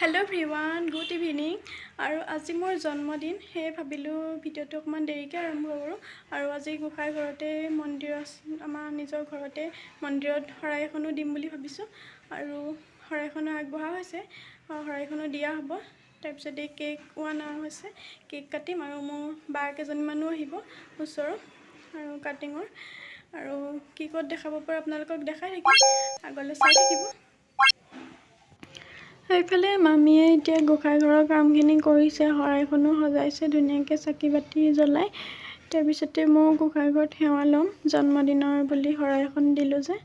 hello everyone good evening और आज मोर जन्मदिन हे भाविलो भिडिओ अकमान देरिके आरम्भ करूँ और आज गोसाई घरते मंदिर आमार निजर घरते मंदिर शৰাই एखनो दिम बुली भाविছোঁ और शৰাইখনো আগবঢ়া হৈছে शৰাইখনো দিয়া হ'ব তাৰপিছতে केक আনা হৈছে केक কাটিম আৰু মোৰ বা কেজনীমানো আহিব ওচৰৰ আৰু কাটিঙৰ আৰু কেকত দেখাব পৰা আপোনালোকক দেখাই থাকিম আগলৈ চাই থাকিব এইফালে মামীয়ে এতিয়া গোসাই ঘৰৰ কামখিনি কৰিছে শৰাইখনো সজাইছে ধুনীয়াকৈ চাকি বাতি জ্বলাই তাৰপিছতে মই গোসাই ঘৰত সেৱা ল'ম জন্মদিনৰ বুলি শৰাইখন দিলোঁ যে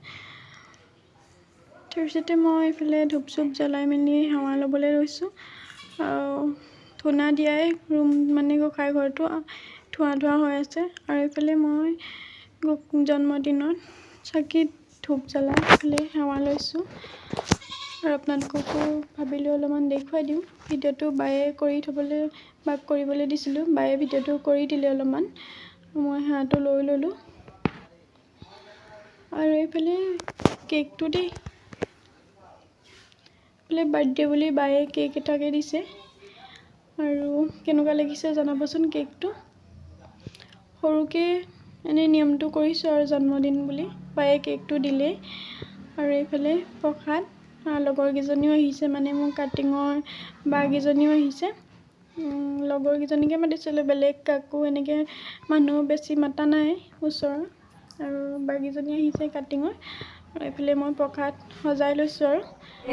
তাৰপিছতে মই এইফালে ধূপ চুপ জ্বলাই মেলি সেৱা ল'বলৈ লৈছোঁ আৰু ধূনা দিয়াই ৰুম মানে গোসাই ঘৰটো ধোৱা হৈ আছে আৰু এইফালে মই জন্মদিনত চাকি ধূপ জ্বলাই এইফালে সেৱা লৈছোঁ और আপোনালোককো ভাবিলোঁ অলপমান দেখুৱাই দিওঁ ভিডিঅ'টো বায়ে কৰি থবলৈ বাক কৰিবলৈ দিছিলোঁ বায়ে ভিডিঅ'টো কৰি দিলে অলপমান মই হাতটো লৈ ল'লোঁ আৰু এইফালে কেকটো দেই এইফালে বাৰ্থডে বুলি বায়ে কেক এটাকে দিছে আৰু কেনেকুৱা লাগিছে জনাবচোন কেকটো সৰুকে এনে নিয়মটো কৰিছোঁ আৰু জন্মদিন বুলি বায়ে কেকটো দিলে আৰু এইফালে প্ৰসাদ লগৰ কেজনীও আহিছে মানে মোৰ কাটিঙৰ বাগিজনীও আহিছে লগৰ কেজনীকে মাতিছিলে বেলেগ কাকো এনেকে মানুহ বেছি মাতা নাই ওচৰৰ আৰু বাগিজনী আহিছে কাটিঙৰ আৰু এইফালে মই প্ৰসাদ সজাই লৈছোঁ আৰু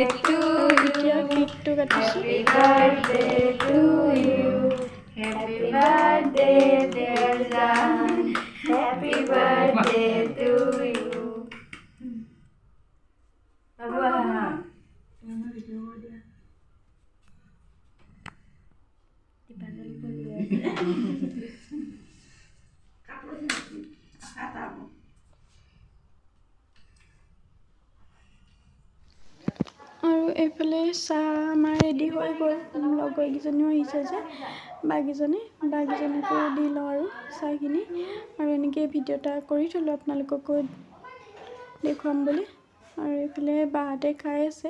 এতিয়া কেকটো কাটিছোঁ Happy birthday dear John Happy birthday to you আৰু এইফালে চাহ আমাৰ ৰেডি হৈ গ'ল লগৰ কেইজনীও আহিছে যে বাগিজনীকো দি লওঁ আৰু চাহখিনি আৰু এনেকৈ ভিডিঅ' এটা কৰি থ'লোঁ আপোনালোককো দেখুৱাম বুলি আৰু এইফালে বাহঁতে খাই আছে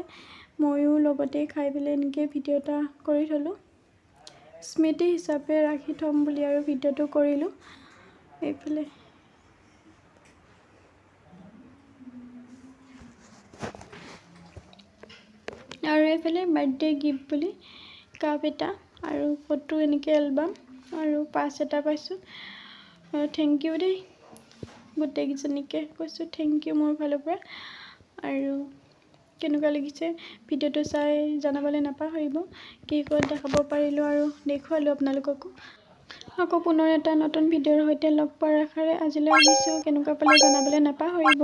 ময়ো লগতে খাই পেলাই এনেকৈ ভিডিঅ' এটা কৰি থ'লোঁ স্মৃতি হিচাপে ৰাখি থ'ম বুলি আৰু ভিডিঅ'টো কৰিলোঁ এইফালে আৰু এইফালে বাৰ্থডে গিফ্ট বুলি কাপ এটা আৰু ফটো এনেকৈ এলবাম আৰু পাছ এটা পাইছোঁ আৰু থেংক ইউ দেই গোটেইকেইজনীকে কৈছোঁ থেংক ইউ মোৰ ফালৰ পৰা আৰু কেনেকুৱা লাগিছে ভিডিঅ'টো চাই জনাবলৈ নাপাহৰিব কেকত দেখাব পাৰিলোঁ আৰু দেখুৱালোঁ আপোনালোককো আকৌ পুনৰ এটা নতুন ভিডিঅ'ৰ সৈতে লগ পোৱাৰ আশাৰে আজিলৈ আহিছোঁ কেনেকুৱা পালে জনাবলৈ নাপাহৰিব